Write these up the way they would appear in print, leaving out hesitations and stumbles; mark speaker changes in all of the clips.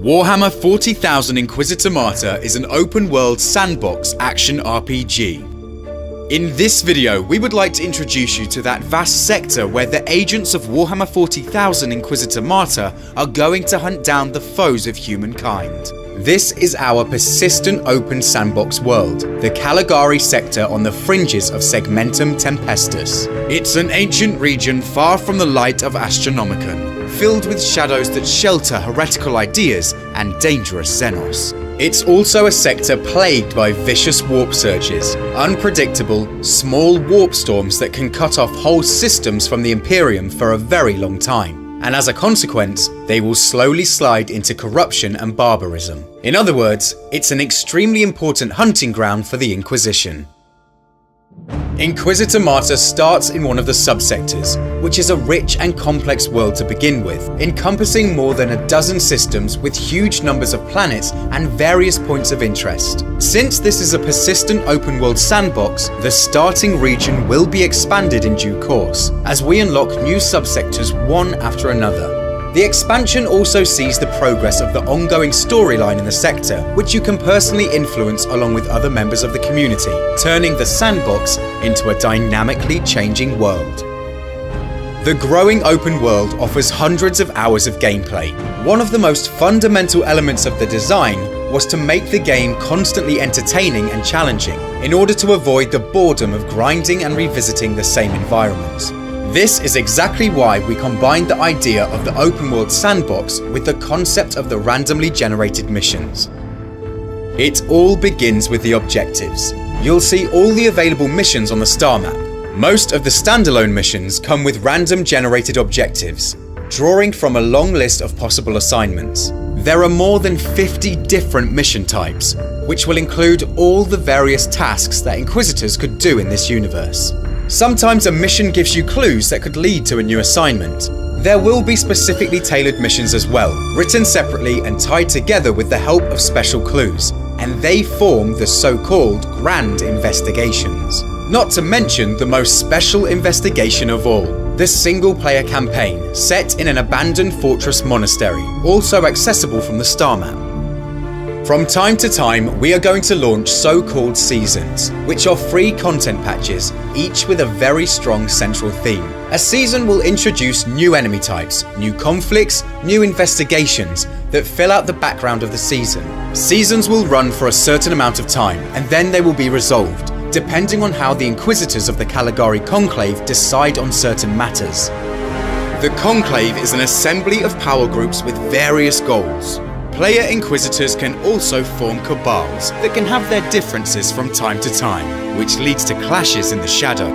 Speaker 1: Warhammer 40,000 Inquisitor Martyr is an open-world sandbox action RPG. In this video, we would like to introduce you to that vast sector where the agents of Warhammer 40,000 Inquisitor Martyr are going to hunt down the foes of humankind. This is our persistent open sandbox world, the Caligari sector on the fringes of Segmentum Tempestus. It's an ancient region far from the light of Astronomicon, filled with shadows that shelter heretical ideas and dangerous Xenos. It's also a sector plagued by vicious warp surges, unpredictable, small warp storms that can cut off whole systems from the Imperium for a very long time. And as a consequence, they will slowly slide into corruption and barbarism. In other words, it's an extremely important hunting ground for the Inquisition. Inquisitor Martyr starts in one of the subsectors, which is a rich and complex world to begin with, encompassing more than a dozen systems with huge numbers of planets and various points of interest. Since this is a persistent open world sandbox, the starting region will be expanded in due course, as we unlock new subsectors one after another. The expansion also sees the progress of the ongoing storyline in the sector, which you can personally influence along with other members of the community, turning the sandbox into a dynamically changing world. The growing open world offers hundreds of hours of gameplay. One of the most fundamental elements of the design was to make the game constantly entertaining and challenging, in order to avoid the boredom of grinding and revisiting the same environments. This is exactly why we combined the idea of the open world sandbox with the concept of the randomly generated missions. It all begins with the objectives. You'll see all the available missions on the star map. Most of the standalone missions come with random generated objectives, drawing from a long list of possible assignments. There are more than 50 different mission types, which will include all the various tasks that Inquisitors could do in this universe. Sometimes a mission gives you clues that could lead to a new assignment. There will be specifically tailored missions as well, written separately and tied together with the help of special clues, and they form the so-called Grand Investigations. Not to mention the most special investigation of all, the single-player campaign, set in an abandoned fortress monastery, also accessible from the star map. From time to time, we are going to launch so-called seasons, which are free content patches, each with a very strong central theme. A season will introduce new enemy types, new conflicts, new investigations that fill out the background of the season. Seasons will run for a certain amount of time, and then they will be resolved, depending on how the Inquisitors of the Caligari Conclave decide on certain matters. The Conclave is an assembly of power groups with various goals. Player Inquisitors can also form cabals that can have their differences from time to time, which leads to clashes in the shadow.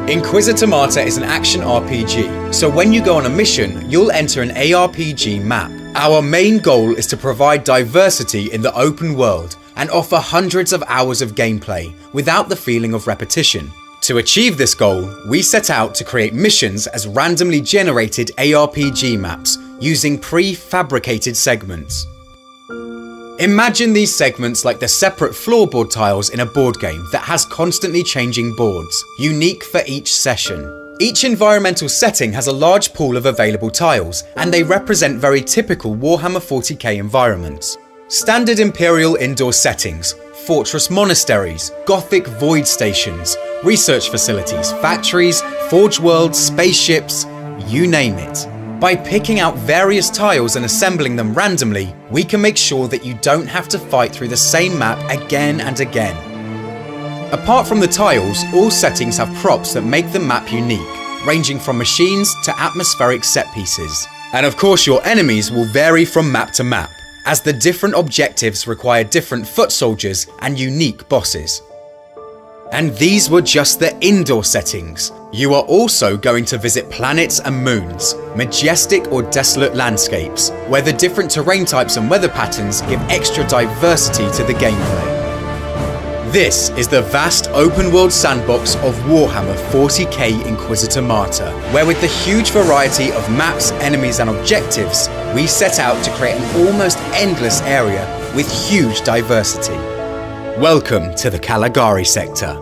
Speaker 1: Inquisitor Martyr is an action RPG, so when you go on a mission, you'll enter an ARPG map. Our main goal is to provide diversity in the open world and offer hundreds of hours of gameplay without the feeling of repetition. To achieve this goal, we set out to create missions as randomly generated ARPG maps using pre-fabricated segments. Imagine these segments like the separate floorboard tiles in a board game that has constantly changing boards, unique for each session. Each environmental setting has a large pool of available tiles, and they represent very typical Warhammer 40k environments. Standard Imperial indoor settings, fortress monasteries, Gothic void stations, research facilities, factories, forge worlds, spaceships, you name it. By picking out various tiles and assembling them randomly, we can make sure that you don't have to fight through the same map again and again. Apart from the tiles, all settings have props that make the map unique, ranging from machines to atmospheric set pieces. And of course, your enemies will vary from map to map, as the different objectives require different foot soldiers and unique bosses. And these were just the indoor settings. You are also going to visit planets and moons, majestic or desolate landscapes, where the different terrain types and weather patterns give extra diversity to the gameplay. This is the vast open-world sandbox of Warhammer 40k Inquisitor Martyr, where with the huge variety of maps, enemies and objectives, we set out to create an almost endless area with huge diversity. Welcome to the Caligari sector.